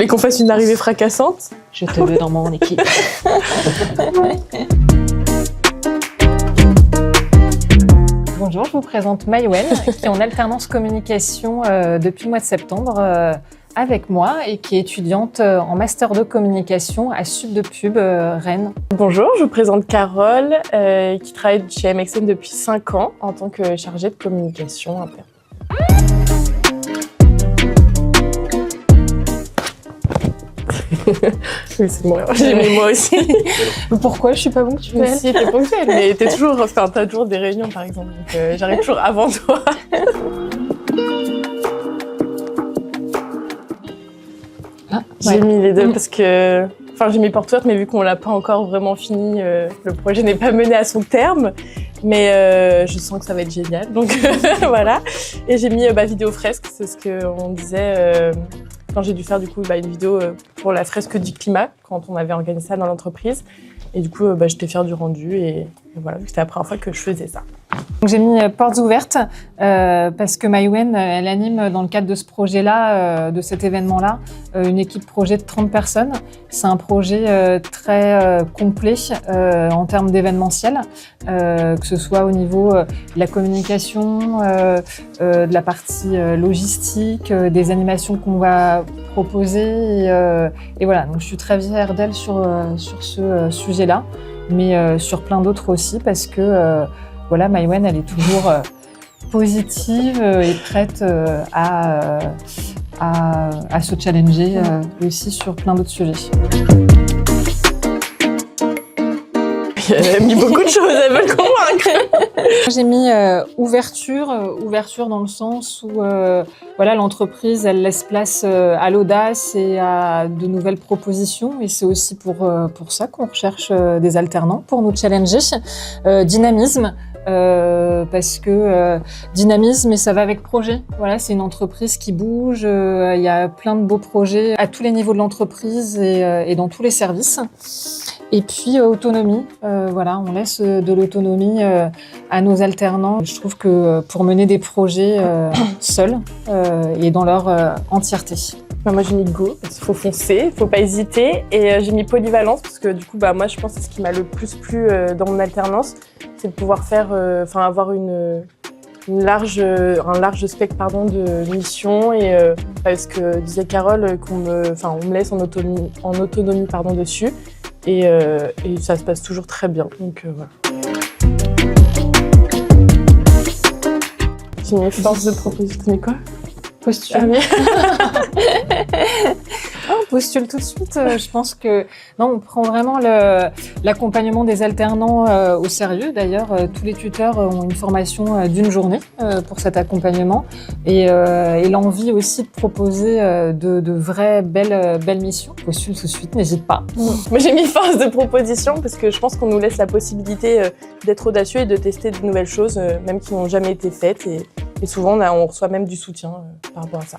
voulez qu'on fasse une arrivée fracassante? Je te veux dans mon équipe. Bonjour, je vous présente Maïwen, qui est en alternance communication depuis le mois de septembre avec moi et qui est étudiante en master de communication à Sud de Pub, Rennes. Bonjour, je vous présente Carole, qui travaille chez MXN depuis 5 ans en tant que chargée de communication interne. Oui, c'est moi. J'ai mis moi aussi. Pourquoi je suis pas ponctuelle? Si, t'es ponctuelle, mais t'as toujours des réunions par exemple, donc j'arrive toujours avant toi. J'ai mis les deux parce que... Enfin, j'ai mis porte ouverte, mais vu qu'on l'a pas encore vraiment fini, le projet n'est pas mené à son terme. Mais je sens que ça va être génial, donc voilà. Et j'ai mis vidéo fresque, c'est ce qu'on disait quand j'ai dû faire du coup une vidéo pour la fresque du climat, quand on avait organisé ça dans l'entreprise. Et du coup, j'étais fière du rendu et voilà, c'était la première fois que je faisais ça. J'ai mis portes ouvertes parce que Maïwen, elle anime dans le cadre de ce projet-là, de cet événement-là, une équipe projet de 30 personnes. C'est un projet très complet en termes d'événementiel, que ce soit au niveau de la communication, de la partie logistique, des animations qu'on va proposer. Et voilà, donc je suis très fière d'elle sur ce sujet-là, mais sur plein d'autres aussi parce que voilà, Maïwen, elle est toujours positive et prête à se challenger aussi sur plein d'autres sujets. Elle a mis beaucoup de choses, elle veut le convaincre. J'ai mis ouverture dans le sens où voilà, l'entreprise, elle laisse place à l'audace et à de nouvelles propositions. Et c'est aussi pour ça qu'on recherche des alternants pour nous challenger. Dynamisme. Parce que dynamisme et ça va avec projet. Voilà, c'est une entreprise qui bouge, il y a plein de beaux projets à tous les niveaux de l'entreprise et dans tous les services. Et puis autonomie, voilà, on laisse de l'autonomie à nos alternants. Je trouve que pour mener des projets seuls et dans leur entièreté. Moi j'ai mis go, parce qu'il faut foncer, il faut pas hésiter. Et j'ai mis polyvalence parce que du coup moi je pense que c'est ce qui m'a le plus plu dans mon alternance, c'est de pouvoir faire, avoir un large spectre de missions et parce que disait Carole on me laisse en autonomie dessus et ça se passe toujours très bien. Donc voilà. J'ai mis force de proposition, mais quoi? Postule. Ah, oui. On postule tout de suite. Je pense que non, on prend vraiment l'accompagnement des alternants au sérieux. D'ailleurs, tous les tuteurs ont une formation d'une journée pour cet accompagnement et l'envie aussi de proposer de vraies belles missions. Postule tout de suite, n'hésite pas. Moi, j'ai mis force de proposition parce que je pense qu'on nous laisse la possibilité d'être audacieux et de tester de nouvelles choses, même qui n'ont jamais été faites. Et souvent, on reçoit même du soutien par rapport à ça.